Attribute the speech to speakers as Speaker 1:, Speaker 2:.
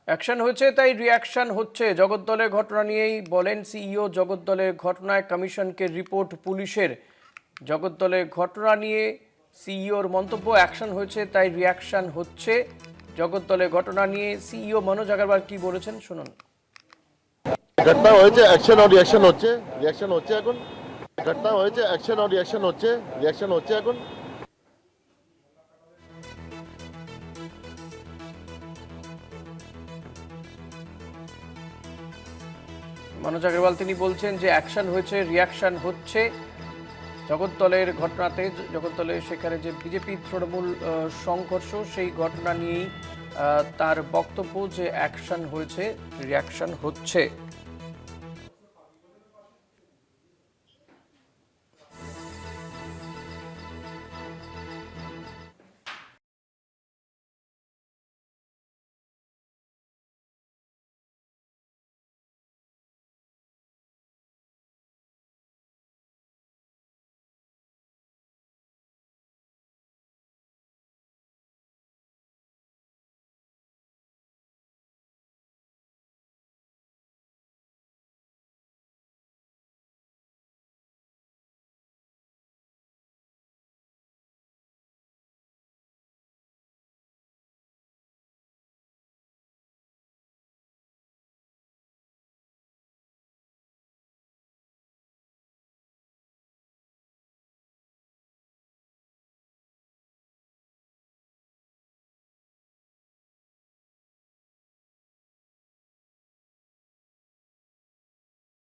Speaker 1: Action হয়েছে তাই reaction হচ্ছে। জগদ্দলের ঘটনা নিয়েই বলেন সিইও। জগদ্দলের ঘটনায় কমিশনকে রিপোর্ট পুলিশের। জগদ্দলের ঘটনা নিয়ে সিইওর মন্তব্য, অ্যাকশন হয়েছে তাই রিয়াকশন হচ্ছে। জগদ্দলের ঘটনা নিয়ে সিইও মনোজ আগরওয়াল কি বলেছেন শুনুন।
Speaker 2: ঘটনা হয়েছে, অ্যাকশন আর রিয়াকশন হচ্ছে। রিয়াকশন হচ্ছে এখন। ঘটনা হয়েছে, অ্যাকশন আর রিয়াকশন হচ্ছে। রিয়াকশন হচ্ছে এখন।
Speaker 1: মনোজ আগরওয়াল তিনি বলছেন যে অ্যাকশন হয়েছে, রিয়াকশন হচ্ছে। জগদ্দলের ঘটনাতে, জগদ্দলের সেখানে যে বিজেপি তৃণমূল সংঘর্ষ, সেই ঘটনা নিয়েই তার বক্তব্য যে অ্যাকশন হয়েছে, রিয়াকশন হচ্ছে।